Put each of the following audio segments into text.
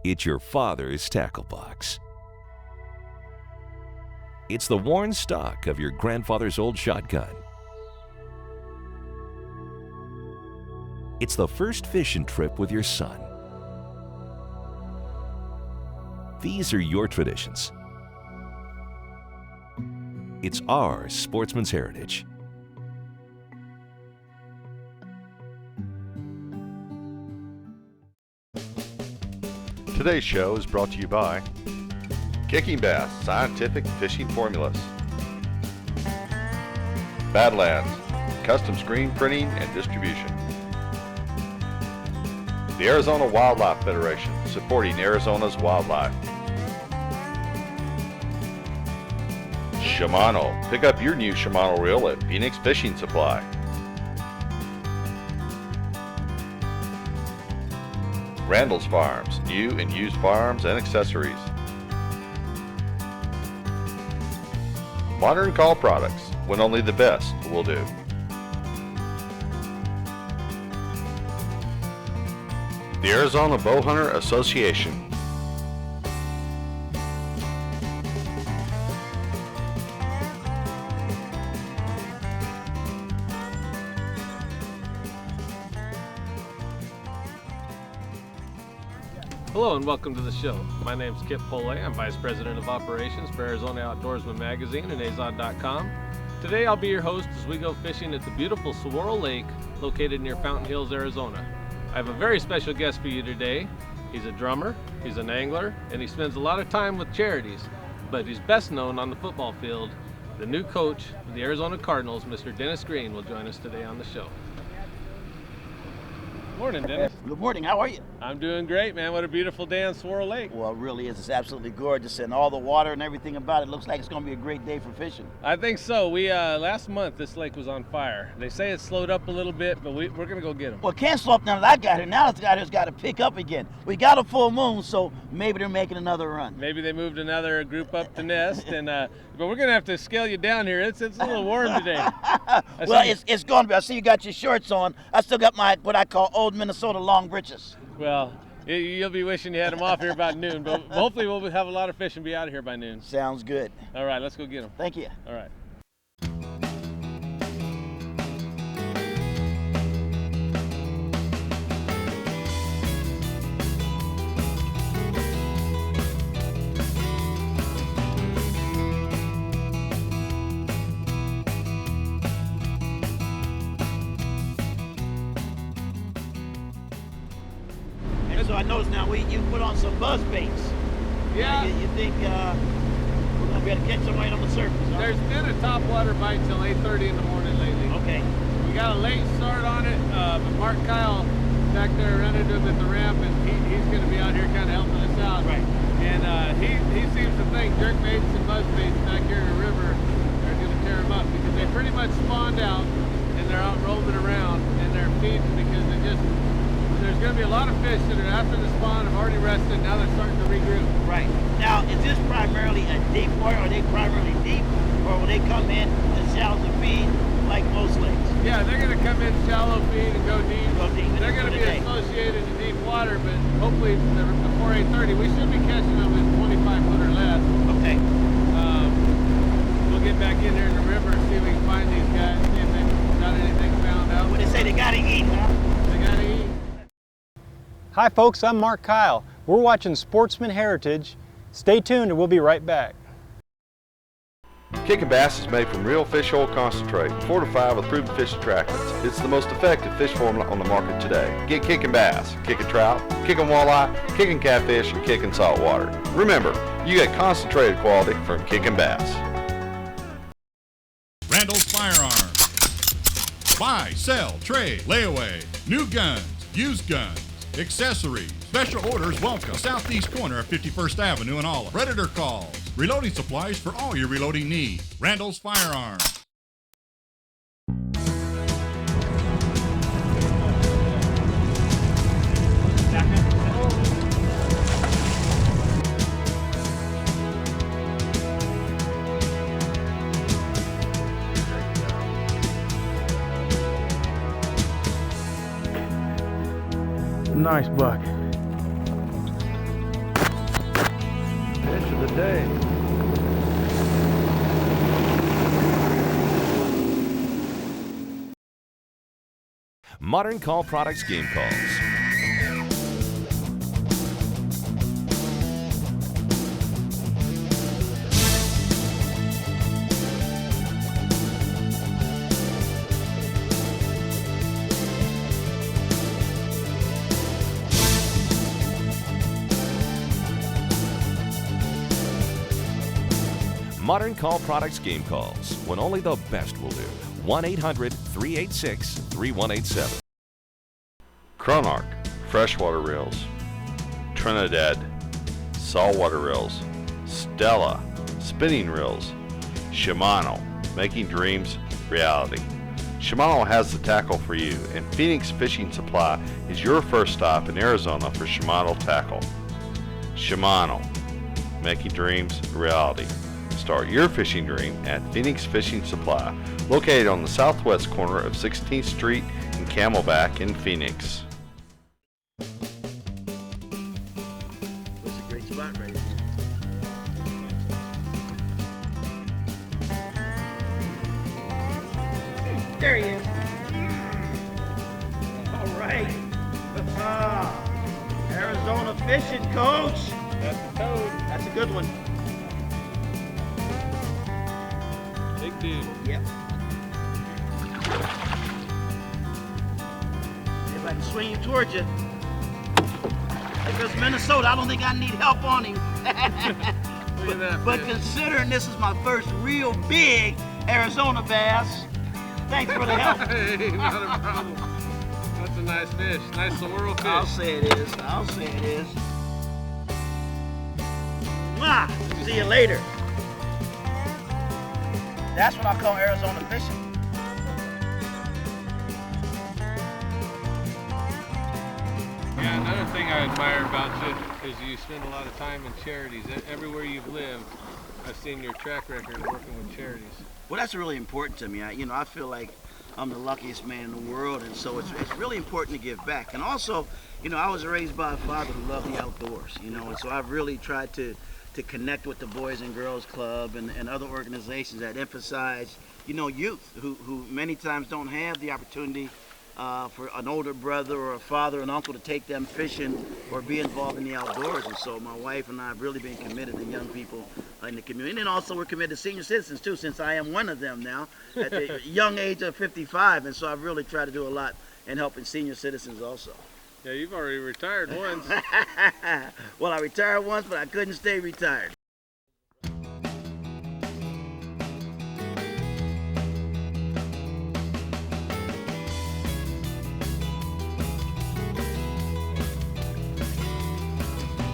It's your father's tackle box. It's the worn stock of your grandfather's old shotgun. It's the first fishing trip with your son. These are your traditions. It's our sportsman's heritage. Today's show is brought to you by Kicking Bass Scientific Fishing Formulas, Badlands Custom Screen Printing and Distribution, the Arizona Wildlife Federation, supporting Arizona's wildlife, Shimano. Pick up your new Shimano reel at Phoenix Fishing Supply. Randall's Farms, new and used firearms and accessories. Modern Call Products, when only the best will do. The Arizona Bowhunter Association. Hello and welcome to the show. My name is Kip Pollay. I'm Vice President of Operations for Arizona Outdoorsman Magazine and AZOD.com. Today I'll be your host as we go fishing at the beautiful Saguaro Lake located near Fountain Hills, Arizona. I have a very special guest for you today. He's a drummer, he's an angler, and he spends a lot of time with charities, but he's best known on the football field. The new coach of the Arizona Cardinals, Mr. Dennis Green, will join us today on the show. Morning, Dennis. Good morning. How are you? I'm doing great, man. What a beautiful day on Saguaro Lake. Well, it really is. It's absolutely gorgeous, and all the water and everything about it looks like it's going to be a great day for fishing. I think so. We last month this lake was on fire. They say it slowed up a little bit, but we're going to go get them. Well, it can't slow up now that I got here. Now it's got to pick up again. We got a full moon, so maybe they're making another run. Maybe they moved another group up to nest, and but we're going to have to scale you down here. It's a little warm today. Well, it's going to be. I see you got your shorts on. I still got my what I call old Minnesota long breeches. Well, you'll be wishing you had them off here about noon, but hopefully we'll have a lot of fish and be out of here by noon. Sounds good. All right, let's go get them. Thank you. All right. So I noticed now you put on some buzz baits. Yeah. You think we're going to be able to catch somebody on the surface? Huh? There's been a topwater bite till 8:30 in the morning lately. Okay. We got a late start on it, but Mark Kyle back there ran into him at the ramp, and he's going to be out here kind of helping us out. Right. And he seems to think jerk baits and buzz baits back here in the river are going to tear him up because they pretty much spawned out and they're out roaming around and they're feeding because there's going to be a lot of fish that are after the spawn have already rested. Now they're starting to regroup. Right. Now, is this primarily a deep water? Are they primarily deep, or will they come in to shallow feed like most lakes? Yeah, they're going to come in shallow feed and go deep. They're going to be day. associated to deep water, but hopefully before 8:30, we should be catching them in 25 foot or less. Okay. We'll get back in here in the river and see if we can find these guys, see if they've got anything found out. Well, they say they got to eat, huh? They got to eat. Hi folks, I'm Mark Kyle. We're watching Sportsman Heritage. Stay tuned and we'll be right back. Kicking Bass is made from real fish oil concentrate, fortified with proven fish attractants. It's the most effective fish formula on the market today. Get Kicking Bass, kicking trout, kicking walleye, kicking catfish, and kicking saltwater. Remember, you get concentrated quality from Kicking Bass. Randall's Firearms. Buy, sell, trade, layaway, new guns, used guns, accessories. Special orders welcome. Southeast corner of 51st Avenue in Olive. Predator calls. Reloading supplies for all your reloading needs. Randall's Firearms. Nice buck. of the day. Modern Call Products game calls. Modern Call Products game calls, when only the best will do. 1-800-386-3187. Cronarch, freshwater reels. Trinidad, saltwater reels. Stella, spinning reels. Shimano, making dreams reality. Shimano has the tackle for you, and Phoenix Fishing Supply is your first stop in Arizona for Shimano tackle. Shimano, making dreams reality. Start your fishing dream at Phoenix Fishing Supply, located on the southwest corner of 16th Street and Camelback in Phoenix. It's a great spot right here. There he is. All right. Arizona fishing, coach. That's the toad. That's a good one. Big dude. Yep. If I can swing him towards you. If it's Minnesota, I don't think I need help on him. Look at that But fish. considering this is my first real big Arizona bass, thanks for the help. Hey, not a problem. That's a nice fish. Nice Saguaro fish. I'll say it is. I'll say it is. Mwah! See you later. That's what I call Arizona fishing. Yeah, another thing I admire about you is you spend a lot of time in charities. Everywhere you've lived, I've seen your track record working with charities. Well, that's really important to me. I feel like I'm the luckiest man in the world, and so it's really important to give back. And also, I was raised by a father who loved the outdoors, and so I've really tried to connect with the Boys and Girls Club and other organizations that emphasize, youth who many times don't have the opportunity for an older brother or a father and uncle to take them fishing or be involved in the outdoors. And so my wife and I have really been committed to young people in the community. And also we're committed to senior citizens too, since I am one of them now at the young age of 55. And so I've really tried to do a lot in helping senior citizens also. Yeah, you've already retired once. Well, I retired once, but I couldn't stay retired.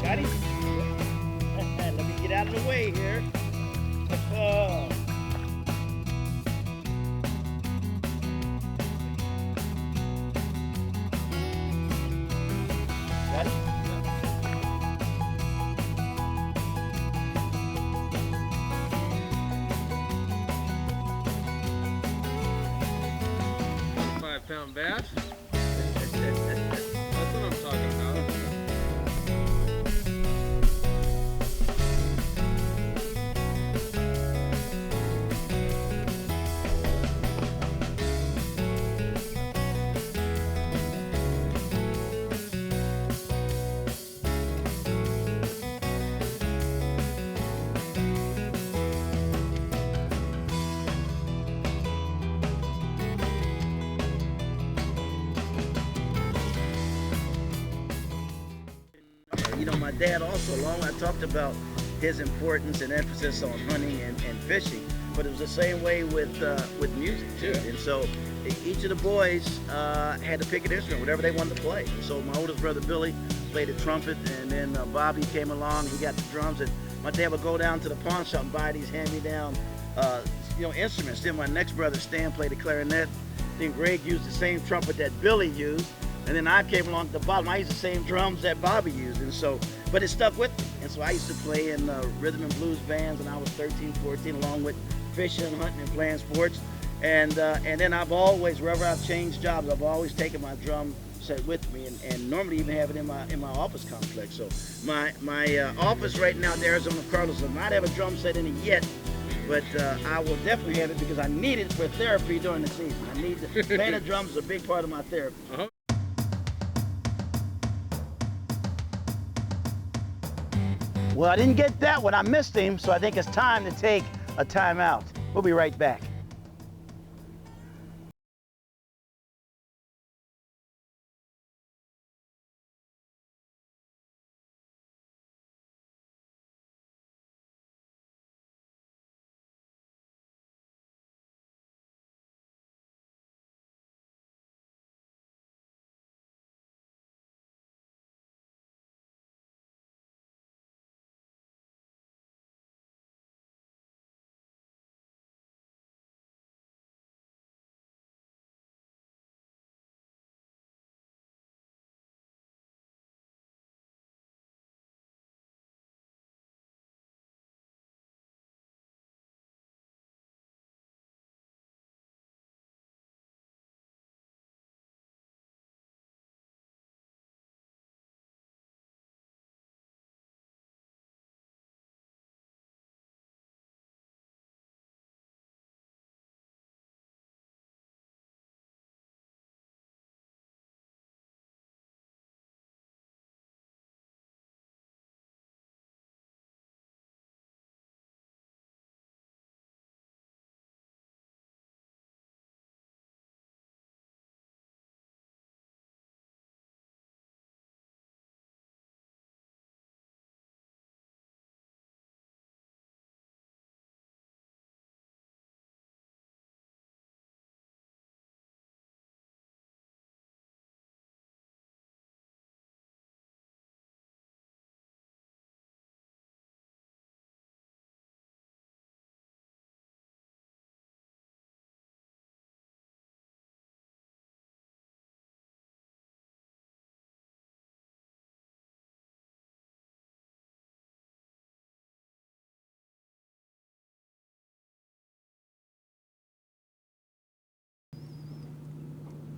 Got him? Let me get out of the way here. Got it? 5-pound bass. That's what I'm talking about. My dad also, I talked about his importance and emphasis on hunting and fishing, but it was the same way with music too. Yeah. And so each of the boys had to pick an instrument, whatever they wanted to play. And so my oldest brother Billy played the trumpet, and then Bobby came along, he got the drums, and my dad would go down to the pawn shop and buy these hand-me-down instruments. Then my next brother Stan played the clarinet, then Greg used the same trumpet that Billy used. And then I came along at the bottom. I used the same drums that Bobby used, and so, but it stuck with me. And so I used to play in rhythm and blues bands when I was 13, 14, along with fishing, hunting, and playing sports. And then I've always, wherever I've changed jobs, I've always taken my drum set with me, and normally even have it in my office complex. So my office right now at the Arizona Cardinals does not have a drum set in it yet, but I will definitely have it because I need it for therapy during the season. I need the playing the drums is a big part of my therapy. Well, I didn't get that one. I missed him, so I think it's time to take a timeout. We'll be right back.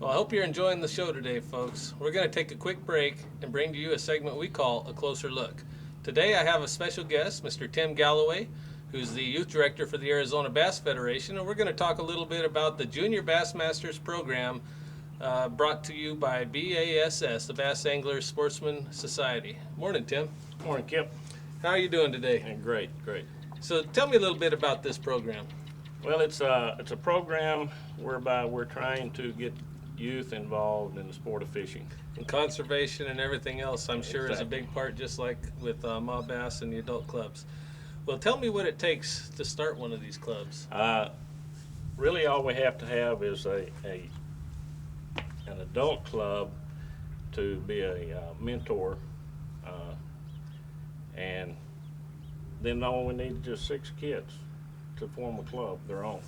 Well, I hope you're enjoying the show today, folks. We're going to take a quick break and bring to you a segment we call A Closer Look. Today I have a special guest, Mr. Tim Galloway, who's the youth director for the Arizona Bass Federation, and we're going to talk a little bit about the Junior Bassmasters program brought to you by BASS, the Bass Anglers Sportsmen Society. Morning, Tim. Morning, Kip. How are you doing today? Great, great. So tell me a little bit about this program. Well, it's a program whereby we're trying to get youth involved in the sport of fishing. And conservation and everything else, I'm sure, is a Exactly. big part, just like with Ma Bass and the adult clubs. Well, tell me what it takes to start one of these clubs. Really, all we have to have is an adult club to be a mentor, and then all we need is just 6 kids to form a club their own.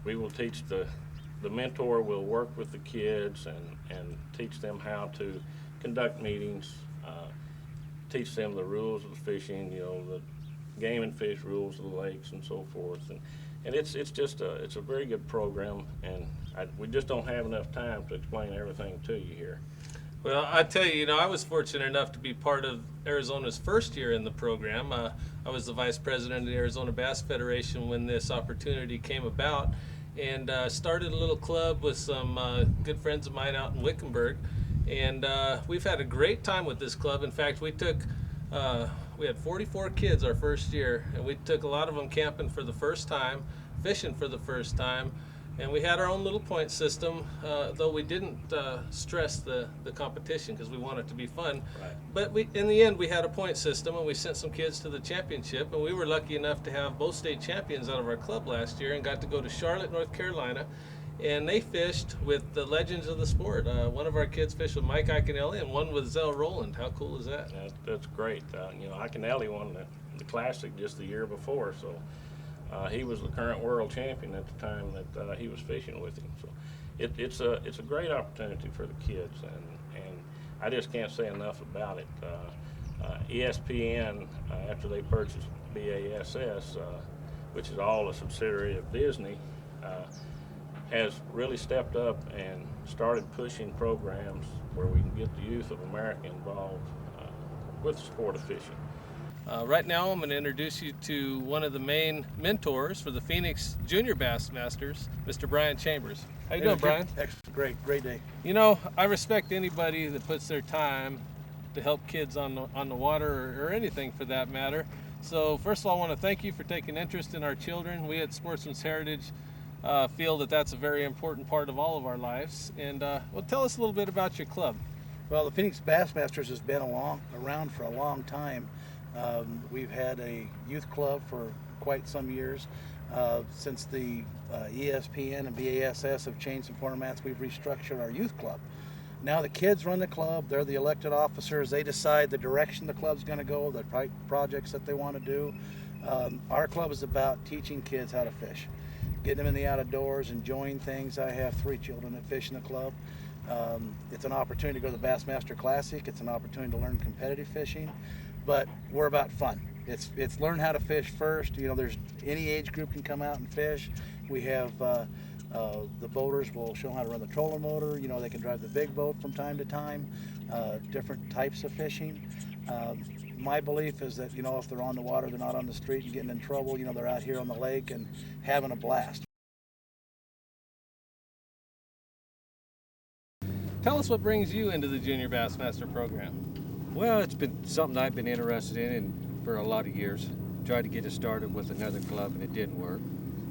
We will teach the mentor will work with the kids and teach them how to conduct meetings, teach them the rules of the fishing, the game and fish rules of the lakes and so forth. And it's a very good program, and we just don't have enough time to explain everything to you here. Well, I tell you, I was fortunate enough to be part of Arizona's first year in the program. I was the vice president of the Arizona Bass Federation when this opportunity came about, and started a little club with some good friends of mine out in Wickenburg. And we've had a great time with this club. In fact, we had 44 kids our first year, and we took a lot of them camping for the first time, fishing for the first time. And we had our own little point system, though we didn't stress the competition because we wanted it to be fun. Right. But in the end, we had a point system, and we sent some kids to the championship. And we were lucky enough to have both state champions out of our club last year, and got to go to Charlotte, North Carolina. And they fished with the legends of the sport. One of our kids fished with Mike Iaconelli, and one with Zell Rowland. How cool is that? That's great. Iaconelli won the Classic just the year before, so he was the current world champion at the time that he was fishing with him. So it's a great opportunity for the kids, and I just can't say enough about it. ESPN, after they purchased BASS, which is all a subsidiary of Disney, has really stepped up and started pushing programs where we can get the youth of America involved with the sport of fishing. Right now I'm going to introduce you to one of the main mentors for the Phoenix Junior Bassmasters, Mr. Brian Chambers. How you doing, Brian? Great day. You know, I respect anybody that puts their time to help kids on the water or anything for that matter. So first of all, I want to thank you for taking interest in our children. We at Sportsmen's Heritage feel that that's a very important part of all of our lives. And well, tell us a little bit about your club. Well, the Phoenix Bassmasters has been around for a long time. We've had a youth club for quite some years. Since the ESPN and BASS have changed some formats, we've restructured our youth club. Now the kids run the club, they're the elected officers, they decide the direction the club's going to go, the projects that they want to do. Our club is about teaching kids how to fish, getting them in the outdoors, enjoying things. I have 3 children that fish in the club. It's an opportunity to go to the Bassmaster Classic, it's an opportunity to learn competitive fishing, but we're about fun. It's learn how to fish first. You know, there's any age group can come out and fish. We have the boaters will show them how to run the trolling motor. You know, they can drive the big boat from time to time, different types of fishing. My belief is that, you know, if they're on the water, they're not on the street and getting in trouble. You know, they're out here on the lake and having a blast. Tell us what brings you into the Junior Bassmaster program. Well, it's been something I've been interested in for a lot of years. Tried to get it started with another club and it didn't work,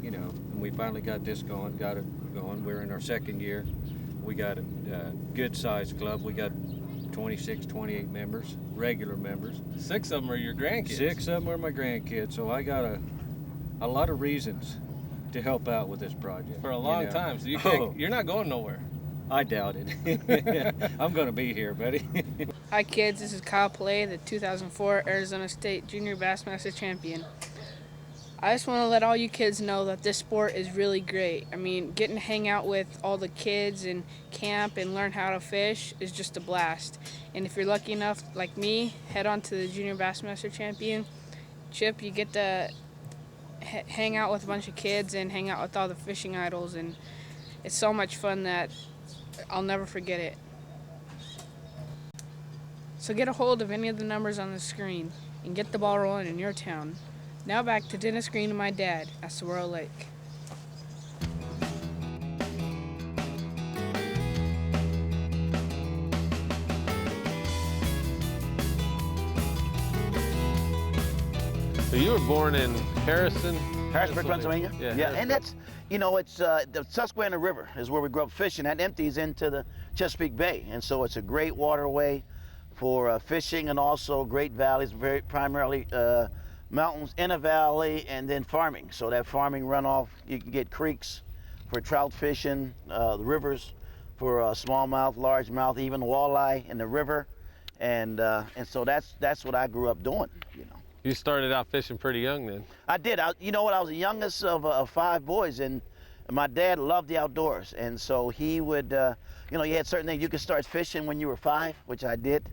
you know, and we finally got this going, got it going. We're in our 2nd year. We got a good sized club. We got 26, 28 members, regular members. 6 of them are your grandkids. 6 of them are my grandkids, so I got a lot of reasons to help out with this project. For a long time, so you're not going nowhere. I doubt it. I'm going to be here, buddy. Hi kids, this is Kyle Pollay, the 2004 Arizona State Junior Bassmaster Champion. I just want to let all you kids know that this sport is really great. I mean, getting to hang out with all the kids and camp and learn how to fish is just a blast. And if you're lucky enough, like me, head on to the Junior Bassmaster Championship, you get to hang out with a bunch of kids and hang out with all the fishing idols, and it's so much fun that I'll never forget it. So get a hold of any of the numbers on the screen and get the ball rolling in your town. Now back to Dennis Green and my dad at Saguaro Lake. So you were born in Harrisonburg, Pennsylvania. Yeah, And that's, you know, it's the Susquehanna River is where we grew up fishing. That empties into the Chesapeake Bay, and so it's a great waterway for fishing, and also great valleys, very primarily mountains in a valley, and then farming. So that farming runoff, you can get creeks for trout fishing, the rivers for smallmouth, largemouth, even walleye in the river, and so that's what I grew up doing, you know. You started out fishing pretty young then. I did. You know what? I was the youngest of 5 boys, and my dad loved the outdoors, and so he would, you know, you had certain things. You could start fishing when you were 5, which I did,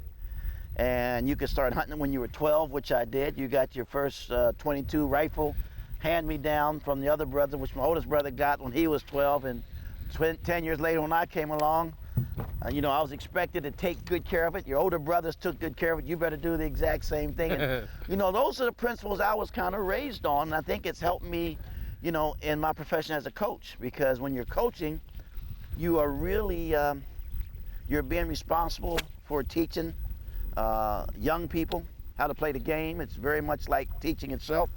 and you could start hunting when you were 12, which I did. You got your first .22 rifle hand-me-down from the other brother, which my oldest brother got when he was 12, and 10 years later when I came along, you know, I was expected to take good care of it. Your older brothers took good care of it. You better do the exact same thing. And, you know, those are the principles I was kind of raised on, and I think it's helped me, you know, in my profession as a coach, because when you're coaching, you are really, you're being responsible for teaching young people how to play the game. It's very much like teaching itself.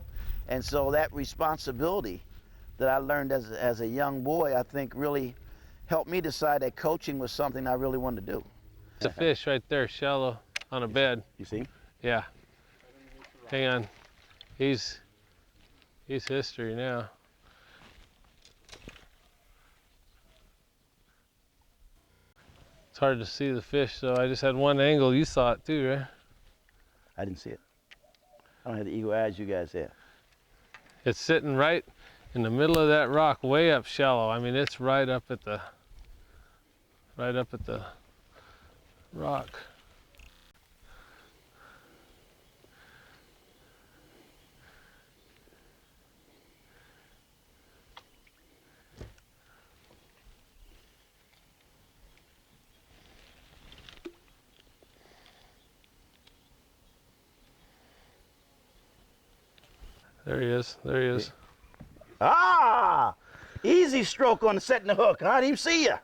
And so that responsibility that I learned as a young boy, I think really helped me decide that coaching was something I really wanted to do. It's a fish right there, shallow, on a bed. You see? Yeah. Hang on. He's history now. It's hard to see the fish, so I just had one angle. You saw it too, right? I didn't see it. I don't have the eagle eyes you guys have. It's sitting right in the middle of that rock, way up shallow. I mean, it's right up at the rock. There he is. There he is. Ah! Easy stroke on setting the hook. I didn't even see you.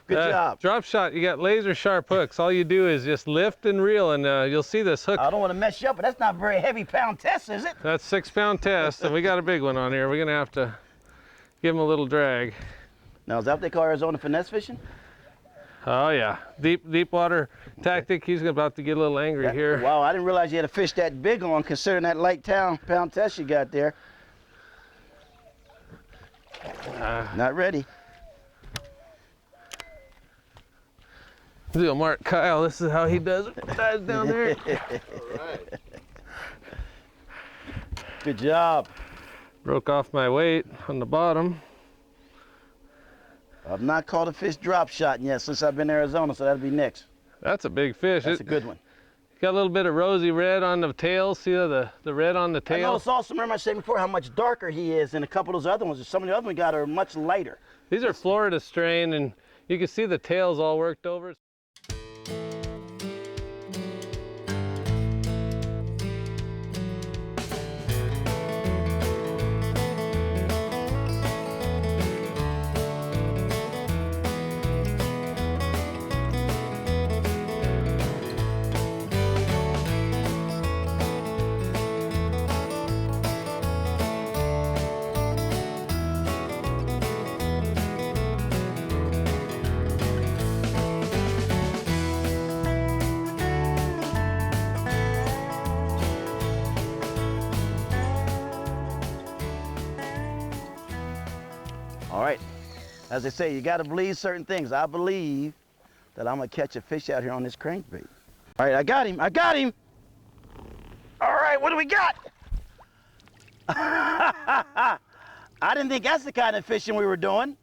Good job. Drop shot, you got laser sharp hooks. All you do is just lift and reel, and you'll see this hook. I don't want to mess you up, but that's not a very heavy pound test, is it? That's 6-pound test, and we got a big one on here. We're gonna have to give him a little drag. Now, is that what they call Arizona finesse fishing? Oh yeah, deep water tactic. He's about to get a little angry here. Wow, I didn't realize you had a fish that big on, considering that light pound test you got there. Not ready. Mark Kyle, this is how he does it. Dives down there. All right. Good job. Broke off my weight on the bottom. I've not caught a fish drop shot yet since I've been in Arizona, so that'll be next. That's a big fish. That's a good one. Got a little bit of rosy red on the tail. See the red on the tail? I know, it's also, remember I said before how much darker he is than a couple of those other ones. Some of the other ones got are much lighter. These are Florida strain, and you can see the tail's all worked over. All right, as they say, you got to believe certain things. I believe that I'm gonna catch a fish out here on this crankbait. All right, I got him. All right, what do we got? I didn't think that's the kind of fishing we were doing.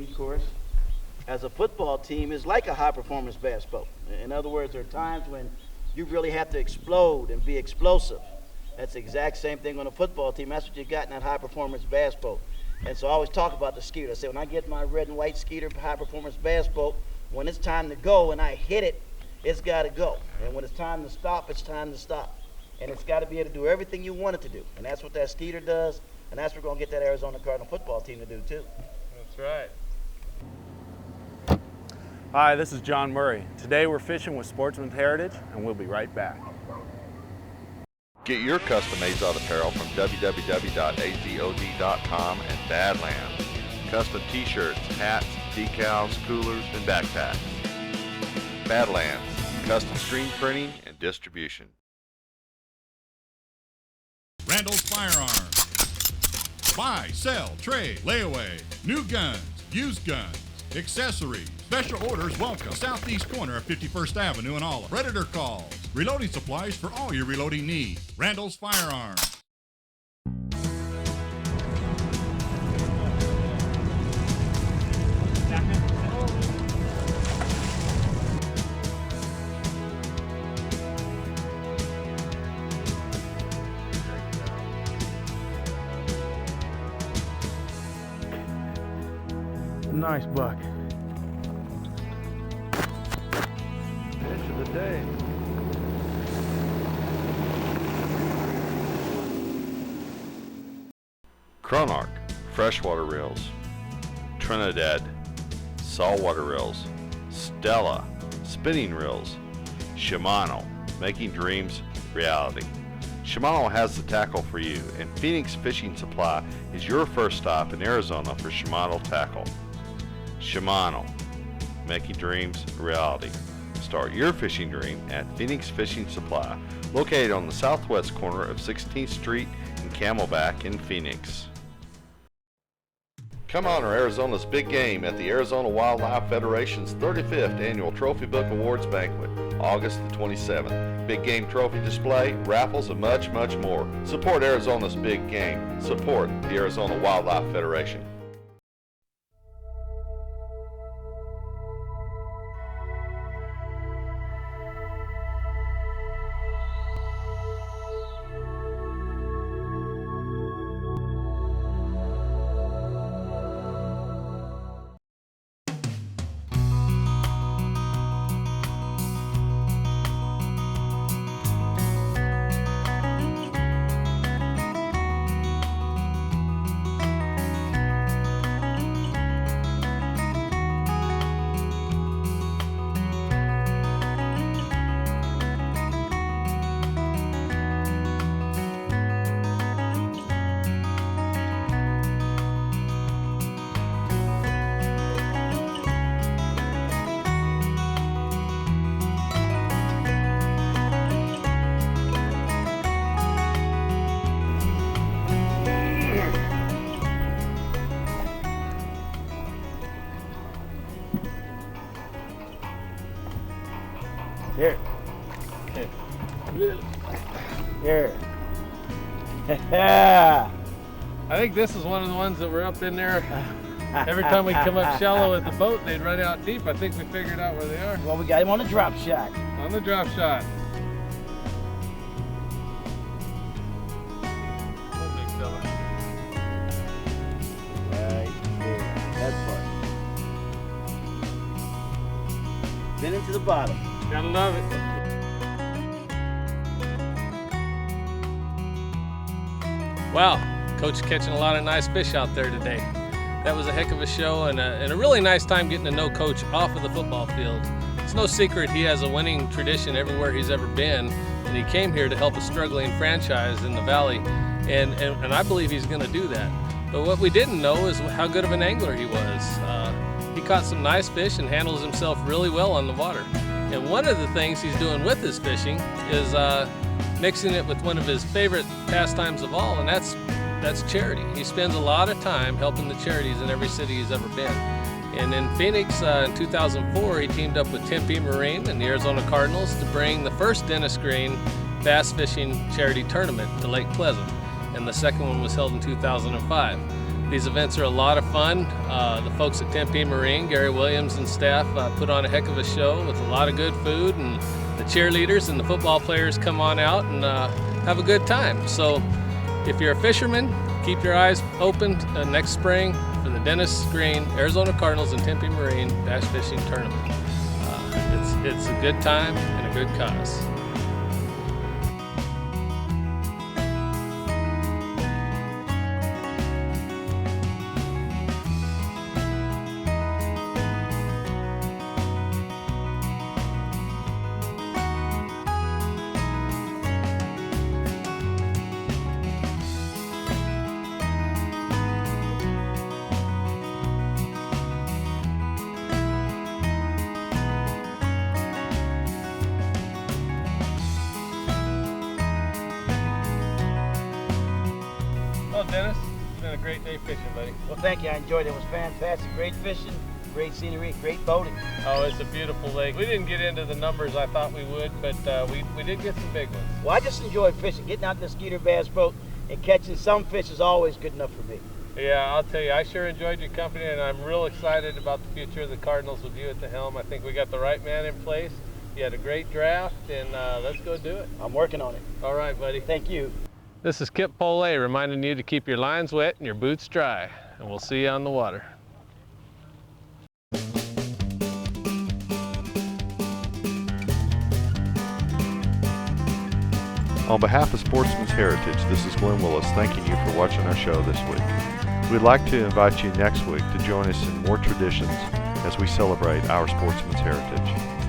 Of course, as a football team, is like a high-performance bass boat. In other words, there are times when you really have to explode and be explosive. That's the exact same thing on a football team. That's what you got in that high-performance bass boat. And so I always talk about the skeeter. I say when I get my red and white skeeter high-performance bass boat, when it's time to go and I hit it, it's got to go. And when it's time to stop, it's time to stop. And it's got to be able to do everything you want it to do. And that's what that skeeter does. And that's what we're going to get that Arizona Cardinal football team to do too. That's right. Hi, this is John Murray. Today we're fishing with Sportsmen Heritage, and we'll be right back. Get your custom Azod apparel from www.azod.com and Badlands. Custom t-shirts, hats, decals, coolers, and backpacks. Badlands, custom screen printing and distribution. Randall's Firearms. Buy, sell, trade, layaway, new guns, used guns, accessories. Special orders welcome. Southeast corner of 51st Avenue in Olive. Predator calls. Reloading supplies for all your reloading needs. Randall's Firearms. Nice buck. Fish of the day. Chronarch, freshwater reels. Trinidad, saltwater reels. Stella, spinning reels. Shimano, making dreams reality. Shimano has the tackle for you, and Phoenix Fishing Supply is your first stop in Arizona for Shimano tackle. Shimano, making dreams a reality. Start your fishing dream at Phoenix Fishing Supply, located on the southwest corner of 16th Street and Camelback in Phoenix. Come honor Arizona's big game at the Arizona Wildlife Federation's 35th Annual Trophy Book Awards Banquet, August the 27th. Big game trophy display, raffles, and much, much more. Support Arizona's big game. Support the Arizona Wildlife Federation. Here. Here. I think this is one of the ones that were up in there. Every time we come up shallow with the boat, they'd run out deep. I think we figured out where they are. Well, we got him on the drop shot. On the drop shot. Oh, big fella. Right there. That's fun. Been into the bottom. Gotta love it. Wow, Coach catching a lot of nice fish out there today. That was a heck of a show and a really nice time getting to know Coach off of the football field. It's no secret he has a winning tradition everywhere he's ever been, and he came here to help a struggling franchise in the Valley, and I believe he's going to do that. But what we didn't know is how good of an angler he was. He caught some nice fish and handles himself really well on the water. And one of the things he's doing with his fishing is mixing it with one of his favorite pastimes of all, and that's charity. He spends a lot of time helping the charities in every city he's ever been. And in Phoenix in 2004, he teamed up with Tempe Marine and the Arizona Cardinals to bring the first Dennis Green bass fishing charity tournament to Lake Pleasant, and the second one was held in 2005. These events are a lot of fun. The folks at Tempe Marine, Gary Williams and staff, put on a heck of a show with a lot of good food, and the cheerleaders and the football players come on out and have a good time. So if you're a fisherman, keep your eyes open next spring for the Dennis Green, Arizona Cardinals and Tempe Marine Bass Fishing Tournament. It's a good time and a good cause. Well, Dennis, it's been a great day fishing, buddy. Well, thank you. I enjoyed it. It was fantastic. Great fishing, great scenery, great boating. Oh, it's a beautiful lake. We didn't get into the numbers I thought we would, but we did get some big ones. Well, I just enjoyed fishing. Getting out in the Skeeter bass boat and catching some fish is always good enough for me. Yeah, I'll tell you, I sure enjoyed your company, and I'm real excited about the future of the Cardinals with you at the helm. I think we got the right man in place. You had a great draft, and let's go do it. I'm working on it. All right, buddy. Thank you. This is Kip Pollay reminding you to keep your lines wet and your boots dry, and we'll see you on the water. On behalf of Sportsmen's Heritage, this is Glenn Willis thanking you for watching our show this week. We'd like to invite you next week to join us in more traditions as we celebrate our sportsmen's heritage.